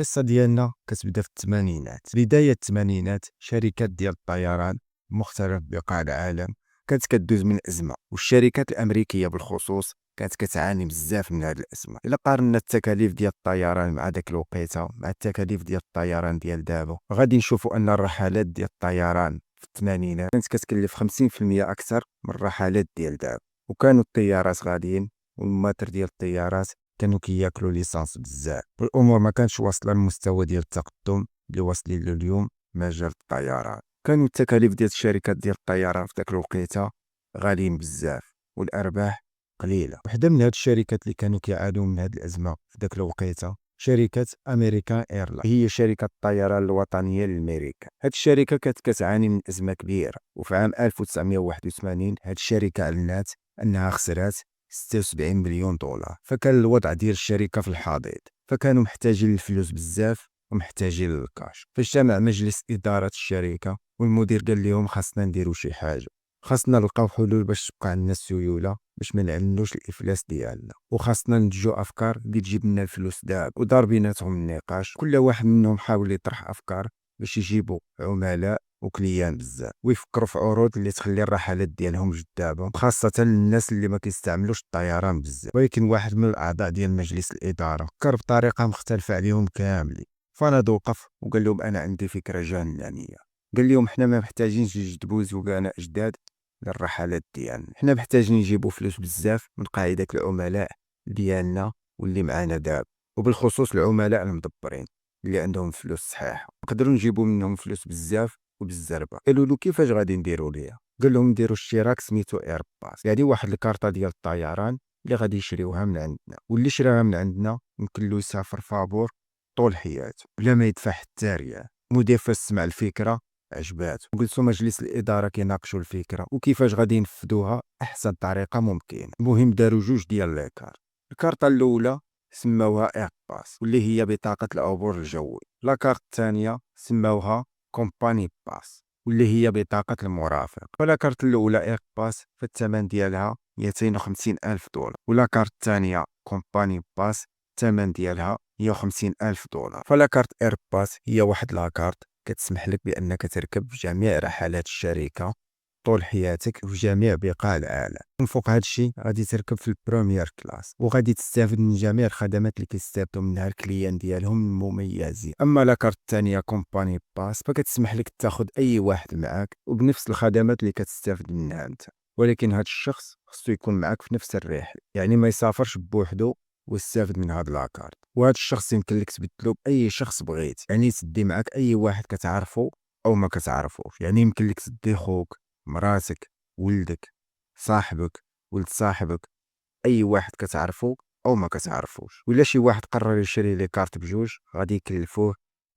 القصة ديالنا كتبدا في الثمانينات. بداية الثمانينات شركات ديال الطيران مختلف بقاع العالم كانت كدوز من أزمة، والشركات الأمريكية بالخصوص كانت كتعاني بزاف من هاد الأزمة. إلا قارنا التكاليف ديال الطيران مع داك الوقيته مع التكاليف ديال الطيران ديال دابا، غادي نشوفوا أن الرحلات ديال الطيران في الثمانينات كانت كتكلف 50% أكثر من الرحلات ديال دابا، وكانوا الطيارات غاليين والماتر ديال الطيارات كانوا كياكلوا ليسانس بزاف، والامور ما كانتش واصله للمستوى ديال التقدم اللي واصلين له اليوم مجال الطيران. كانوا التكاليف ديال الشركات ديال الطيران في ذاك الوقيته غاليين بزاف والارباح قليله. وحده من هاد الشركات اللي كانوا كيعانوا من هاد الازمه في ذاك الوقيته شركه امريكان ايرلاين، هي شركه الطيران الوطنيه لامريكا. هاد الشركه كانت كتعاني من ازمه كبيره، وفي عام 1981 هاد الشركه اعلنت انها خسرات 76 مليون دولار. فكان الوضع ديال الشركه في الحضيض، فكانوا محتاجين الفلوس بزاف ومحتاجين الكاش. فاجتمع مجلس اداره الشركه والمدير قال لهم خاصنا نديروا شي حاجه، خاصنا نلقاو حلول باش تبقى عندنا السيوله باش ما نعلنوش الافلاس ديالنا، وخاصنا ننتجوا افكار اللي تجيب لنا الفلوس دابا. ودار بيناتهم النقاش، كل واحد منهم حاول يطرح افكار باش يجيبوا عملاء وكليان بزاف، ويفكروا في عروض اللي تخلي الرحلات ديالهم جذابه، خاصه للناس اللي ما كيستعملوش الطيران بزاف. ولكن واحد من الاعضاء ديال مجلس الاداره فكر بطريقه مختلفه عليهم كاملين، فناض وقف وقال لهم انا عندي فكره جنانيه. قال لهم حنا ما محتاجينش نجذبوا زبناء جداد للرحلات ديالنا، حنا محتاجين نجيبوا فلوس بزاف من قاعده العملاء ديالنا واللي معانا دابا، وبالخصوص العملاء المدبرين اللي عندهم فلوس صحيحه نقدروا نجيبوا منهم فلوس بزاف وبالزربه. قالوا له كيفاش غادي نديروا ليها؟ قال لهم نديروا اشتراك سميتو ايرباس، يعني واحد الكارطه ديال الطيران اللي غادي يشريوها من عندنا، واللي شراها من عندنا يمكن له يسافر فابور طول حياته بلا ما يدفع حتى ريال. المدير فاش سمع الفكره عجباتو، وجلسوا مجلس الاداره كيناقشوا الفكره وكيفاش غادي ينفذوها احسن طريقه ممكنه. المهم داروا جوج ديال ليكار. الكارطه الاولى سموها ايرباس واللي هي بطاقه العبور الجوي. لاكارت الثانيه سموها كومباني باس واللي هي بطاقه المرافق. فلاكارت الاولى ايرباس فالثمن ديالها 250 ألف دولار، ولاكارت الثانيه كومباني باس الثمن ديالها 150 ألف دولار. فلاكارت ايرباس هي واحد لاكارت كتسمح لك بانك تركب في جميع رحلات الشركه طول حياتك في جميع بقاع العالم. من فوق هذا الشيء غادي تركب في البروميير كلاس، وغادي تستافد من جميع الخدمات اللي كيستافدوا منها الكليان ديالهم المميزين. اما لاكارت الثانيه كومباني باس فكتسمح لك تاخذ اي واحد معاك وبنفس الخدمات اللي كتستافد منها انت، ولكن هذا الشخص خصو يكون معاك في نفس الرحله، يعني ما يسافرش بوحدو ويستافد من هاد لاكارت. وهذا الشخص يمكن لك تبدلو باي شخص بغيت، يعني تدي معاك اي واحد كتعرفو او ما كتعرفوش، يعني يمكن لك تدي خوك، مراتك، ولدك، صاحبك، ولد صاحبك، اي واحد كتعرفو او ما كتعرفوش. ولا شي واحد قرر يشري لي كارت بجوج غادي يكلفوه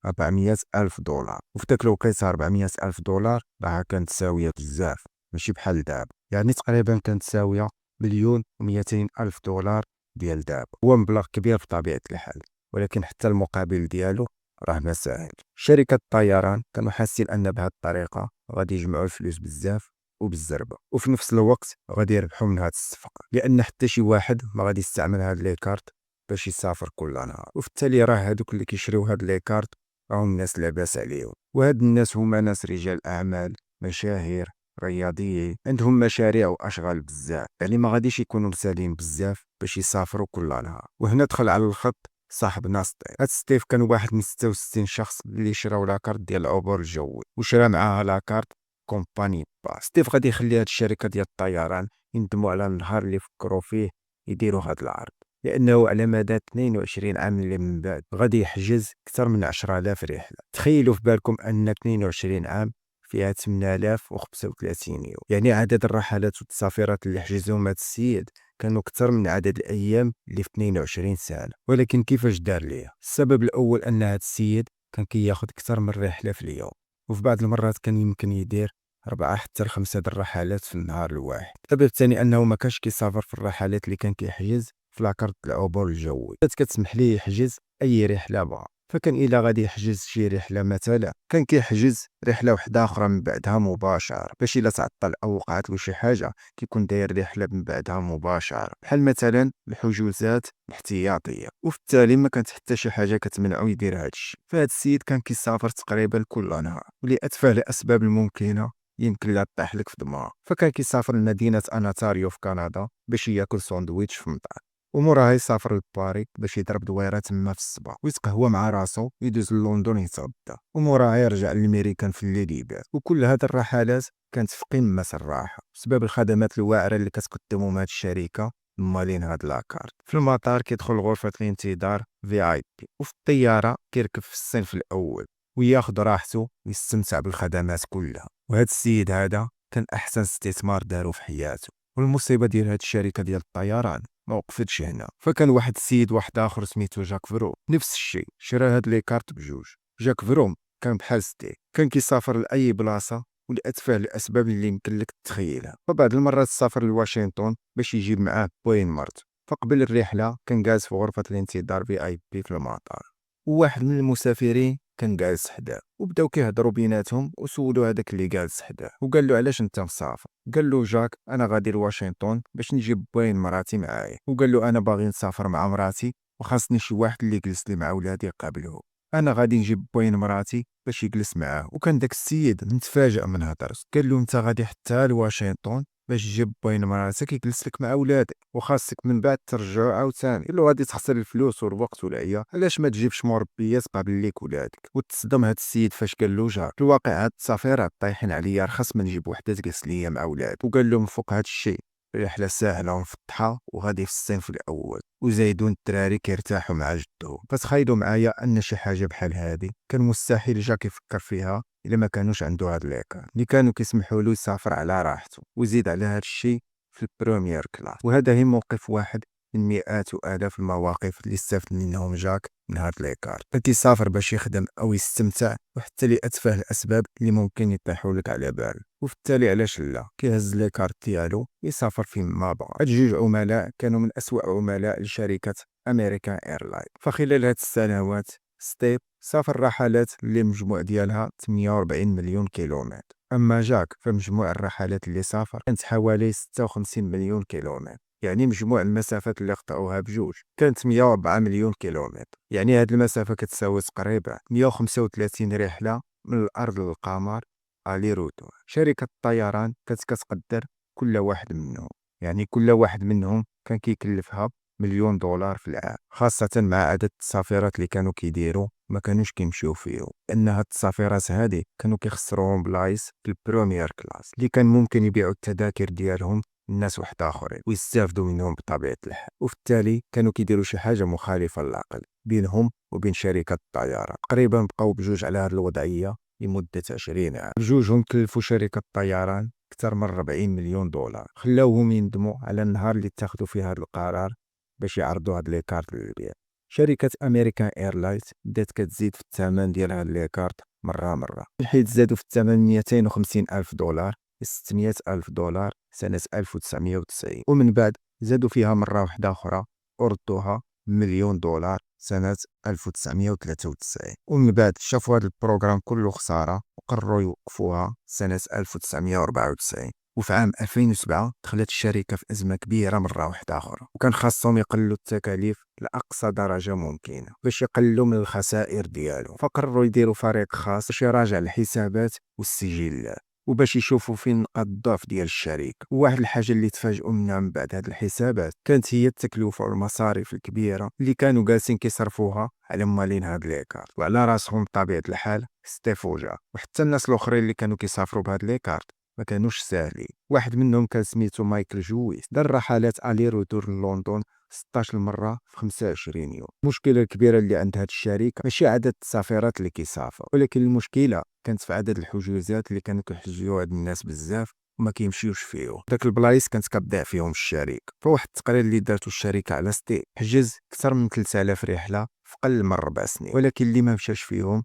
400 ألف دولار، وفي داك الوقت 400 ألف دولار راه كانت ساوية بزاف، ماشي بحال دابا، يعني تقريبا كانت ساوية 1,200,000 ألف دولار ديال دابا. هو مبلغ كبير بطبيعة الحال، ولكن حتى المقابل ديالو راه ما ساهل. شركة الطيران كانوا حاسين أن بهذه الطريقة غادي يجمعوا الفلوس بزاف وبالزربه، وفي نفس الوقت غادي يربحوا من هذه الصفقه، لان حتى شي واحد ما غادي يستعمل هاد لي كارت باش يسافر كل نهار. وفي التالي راه هادوك اللي كيشريو هاد لي كارت راهم الناس لاباس عليهم، وهاد الناس هما ناس رجال اعمال، مشاهير، رياضيين، عندهم مشاريع واشغال بزاف، يعني ما غاديش يكونوا مسالين بزاف باش يسافروا كل نهار. وهنا دخل على الخط صاحبنا ستيف. هاد ستيف كان واحد من 66 شخص اللي شراو لاكارت ديال العبور الجوي، وشرا معاها لاكارت كومباني باس. ستيف غادي يخلي هاد الشركه ديال الطيران يندموا على النهار اللي فكروا فيه يديروا هاد العرض، لانه على مدى 22 عام اللي من بعد غادي يحجز اكثر من 10,000 رحله. تخيلوا في بالكم ان 22 عام فيها 8035 يوم، يعني عدد الرحلات والتسافيرات اللي حجزهم هاد السيد كانوا اكثر من عدد الايام اللي في 22 سنه. ولكن كيفاش دار ليها؟ السبب الاول ان هاد السيد كان كياخذ اكثر من رحله في اليوم، وفي بعض المرات كان يمكن يدير 4 حتى ل5 د الرحلات في النهار الواحد. السبب الثاني انه ما كانش كيسافر في الرحلات اللي كان كيحجز في لاكارت العبور الجوي، كانت كتسمح ليه يحجز اي رحله بغا. فكان إلا غادي يحجز شي رحلة مثلا كان كيحجز رحلة وحدة أخرى من بعدها مباشرة، باش إلا تعطل أو وقعت له شي حاجة كيكون داير رحلة من بعدها مباشرة، بحال مثلا الحجوزات الاحتياطية. وفي التالي ما كانت حتى شي حاجة كتمنعو يدير هادشي. فهاد السيد كان كيسافر تقريبا كل نهار، ولأتفه الأسباب الممكنة يمكن لا طيح لك في دماغ. فكان كيسافر لمدينة أناتاريو في كندا باش ياكل ساندويتش في مطعم، وموراها يسافر لباري باش يضرب دويره تما في الصباح ويتقهوى مع راسو ويدوز للندن يتغدى، وموراها يرجع للميريكان في الليل يبات. وكل هاد الرحلات كانت في قمة الراحة بسبب الخدمات الواعرة اللي كتقدمهم هاد الشركة مالين هاد لاكارت. في المطار كيدخل غرفة الانتظار في اي بي، وفي الطيارة كيركب في الصنف الأول وياخد راحته ويستمتع بالخدمات كلها. وهاد السيد هذا كان أحسن استثمار دارو في حياته. والمصيبة ديال هاد الشركة ديال الطيران ما وقفتش هنا. فكان واحد السيد واحد اخر سميتو جاك فرو نفس الشيء، شرا هاد لي كارت بجوج. جاك فروم كان بحال ستي، كان كيسافر لاي بلاصه ولاتفه الاسباب اللي يمكن لك تخيلها. فبعض المرات سافر لواشنطن باش يجيب معاه بوين مرت. فقبل الرحله كان جالس في غرفه الانتظار في اي بي في المطار، وواحد من المسافرين كان جالس حداه، وبداو كيهضروا بيناتهم وسولوا هذاك اللي جالس حداه وقال له علاش انت مسافر. قال له جاك انا غادي لواشنطن باش نجيب بوين مراتي معايا. وقال له انا باغي نسافر مع مراتي وخاصني شي واحد اللي يجلس لي مع ولادي يقابله، انا غادي نجيب بوين مراتي باش يجلس معاه. وكان داك السيد متفاجئ من هضرته، قال له انت غادي حتى لواشنطن باش تجيب بوين مراتك يجلس لك مع ولادك وخاصك من بعد ترجعو عاوتاني؟ قال له غادي تخسر الفلوس والوقت والعيا، علاش ما تجيبش مربيات قابل ليك ولادك؟ وتصدم هاد السيد فاش قال له جار، في الواقع هاد السفيرات طايحين عليا، رخص ما نجيب وحده تجلس ليا مع ولاد. وقال له من فوق هاد الشيء رحله ساهله ومفتحه وغادي في الصنف الاول، وزايدون الدراري كيرتاحوا مع جدهم. فتخيلوا معايا ان شي حاجه بحال هادي كان مستحيل جاك يفكر فيها الا ما كانوش عنده هاد ليكار اللي كانوا كيسمحوا له يسافر على راحته ويزيد على هاد الشيء في البروميير كلاس. وهذا هي موقف واحد من مئات والاف المواقف اللي استفدت منهم جاك من هاد ليكار. فكيسافر باش يخدم او يستمتع وحتى لاتفه الاسباب اللي ممكن يطيحوا لك على بال. وفي التالي علاش لا كيهز ليكارت ديالو يسافر فين ما بغا. هاد جوج عملاء كانوا من اسوأ عملاء لشركه امريكان ايرلاين. فخلال هاد السنوات ستيب سافر رحلات اللي مجموع ديالها 48 مليون كيلومتر، اما جاك فمجموع الرحلات اللي سافر كانت حوالي 56 مليون كيلومتر. يعني مجموع المسافات اللي قطعوها بجوج كانت 104 مليون كيلومتر. يعني هاد المسافة كتساوي تقريبا 135 رحلة من الأرض للقمر الي روتور. شركة الطيران كانت كتقدر كل واحد منهم، يعني كل واحد منهم كان كيكلفها مليون دولار في العام، خاصة مع عدد التسافيرات اللي كانوا كيديروا ما كانوش كيمشيو فيهم، لأن هاد التسافيرات هادي كانوا كيخسروهم بلايص في البروميير كلاس اللي كان ممكن يبيعوا التذاكر ديالهم الناس واحد اخرين ويستافدوا منهم بطبيعه الحال. وفي التالي كانوا كيديروا شي حاجه مخالفه للعقل بينهم وبين شركه الطيران. تقريبا بقاو بجوج على هذه الوضعيه لمده 20 عام. بجوجهم كلفوا شركه الطيران اكثر من 40 مليون دولار، خلاوهم يندموا على النهار اللي اتخذوا فيه هذا القرار باش يعرضوا هاد لي كارت للبيع. شركه امريكان ايرلاينز بدات كتزيد في الثمن ديال هاد لي كارت مره حيت زادوا في الثمن 250 الف دولار 600 ألف دولار سنة 1990، ومن بعد زادوا فيها مرة واحدة أخرى وردوها مليون دولار سنة 1993، ومن بعد شافوا هذا البروغرام كله خسارة وقرروا يوقفوها سنة 1994. وفي عام 2007 دخلت الشركة في أزمة كبيرة مرة واحدة أخرى، وكان خاصهم يقللوا التكاليف لأقصى درجة ممكنة باش يقللوا من الخسائر ديالهم. فقرروا يديروا فريق خاص باش يراجع الحسابات والسجلات وباش يشوفوا فين نقاط الضعف ديال الشركه. وواحد الحاجه اللي تفاجئوا منها من بعد هاد الحسابات كانت هي التكلفه والمصاريف الكبيره اللي كانوا جالسين كيصرفوها على مالين هاد ليكارت وعلى راسهم بطبيعه الحال ستيفوجا. وحتى الناس الاخرين اللي كانوا كيسافروا بهاد ليكارت ما كانوش ساهلين. واحد منهم كان سميتو مايكل جويس، دار رحلات الي روتور لندن 16 مره في 25 يوم. المشكله الكبيره اللي عند هاد الشركه ماشي عدد السفيرات اللي كيسافروا، ولكن المشكله كانت في عدد الحجوزات اللي كانوا كيحجزوا هاد الناس بزاف وما كيمشيوش فيهم. داك البلايص كانت كتضيع فيهم الشركه. فواحد التقرير اللي دارتو الشركه على ستي حجز اكثر من 3000 رحله في قل من 4 سنين، ولكن اللي ما مشاش فيهم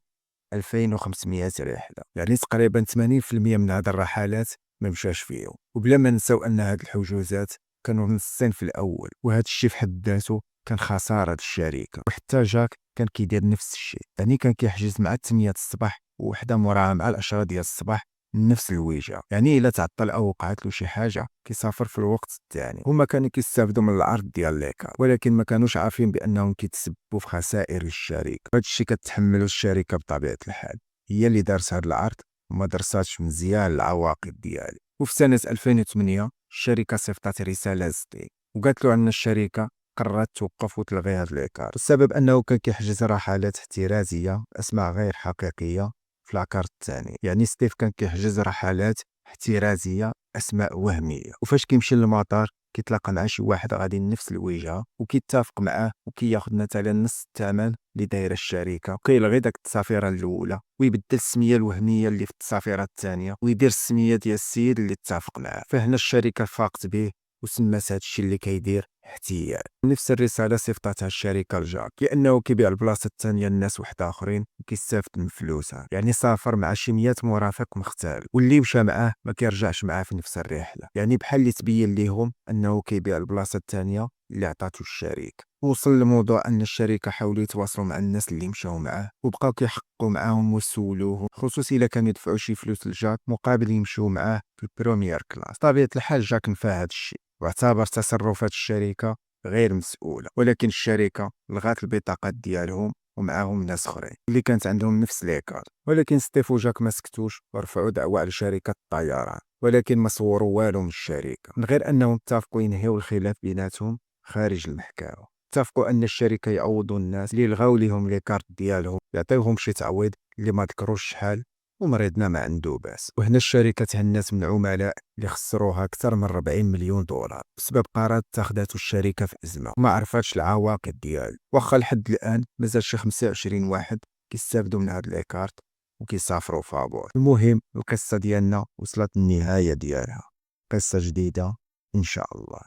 2500 رحله. يعني تقريبا 80% من هاد الرحلات ما مشاش فيهم. وبلا ما نساو ان هاد الحجوزات كانوا من الصنف الاول، وهذا الشيء في حد ذاته كان خساره الشركه. وحتى جاك كان كيدير نفس الشيء، يعني كان كيحجز مع 8 الصباح ووحده موراها مع 10 ديال الصباح نفس الوجهه. يعني الا تعطل او وقعت له شي حاجه كيسافر في الوقت الثاني. هما كانوا كيستافدوا من العرض ديال ليكار، ولكن ما كانوش عارفين بانهم كيتسببوا في خسائر للشركه. هذا الشيء كتحملوا الشركه بطبيعه الحال، هي اللي دارت هذا العرض وما درساتش مزيان العواقب ديالو. وفي سنه 2008 الشركه صيفطت رساله لستيف وقالت له ان الشركه قررت توقف وتلغي هذا الإيكار، السبب أنه كان كيحجز رحلات احترازية بأسماء غير حقيقية في العقار الثاني. يعني ستيف كان كيحجز رحلات احترازية أسماء وهمية، وفاش كيمشي للمطار كيتلاقى مع شي واحد غادي لنفس الوجهة وكيتفق معاه وكياخد مثلا نص الثمن اللي دايره الشركه، وكيلغي داك التسافيره الاولى ويبدل السميه الوهميه اللي في التسافيره الثانيه ويدير السميه ديال السيد اللي اتفق معاه. فهنا الشركه فاقت به وسمات هذا الشيء اللي كيدير احتيال. نفس الرساله صيفطتها الشركه لجاك لانه كيبيع البلاصه الثانيه لناس واحد اخرين وكيستافد من فلوسها. يعني سافر مع شي 100 مرافق مختلف، واللي مشى معاه ما كيرجعش معاه في نفس الرحله. يعني بحال اللي تبين ليهم انه كيبيع البلاصه الثانيه اللي عطاتو الشريك. وصل الموضوع ان الشركه حاولوا يتواصلوا مع الناس اللي مشاو معاه وبقاو كيحققوا معاهم ويسولوه، خصوصا الا كانوا يدفعوا شي فلوس لجاك مقابل يمشوا معاه في البروميير كلاس. طبيعه الحال جاك نفى هذا الشيء واعتبر تصرفات الشركه غير مسؤوله، ولكن الشركه لغات البطاقات ديالهم ومعاهم ناس اخرين اللي كانت عندهم نفس ليكار. ولكن ستيف وجاك ما سكتوش ورفعوا دعوى على شركه الطيران، ولكن ما صوروا والو من الشركه، من غير انهم اتفقوا ينهيو الخلاف بيناتهم خارج المحكمه. اتفقوا ان الشركه يعوضوا الناس اللي لغاو ليهم لي كارت ديالهم، يعطيوهم شي تعويض اللي ما ذكروش شحال، ومريضنا ما عنده باس. وهنا الشركه تهنات من عملاء اللي خسروها اكثر من 40 مليون دولار بسبب قرار اتخذته الشركه في ازمه وما عرفاتش العواقب ديالو. واخا لحد الان مازال شي 25 واحد كيستافدوا من هاد لي كارت وكيسافروا فابور. المهم القصه ديالنا وصلت النهايه ديالها، قصه جديده ان شاء الله.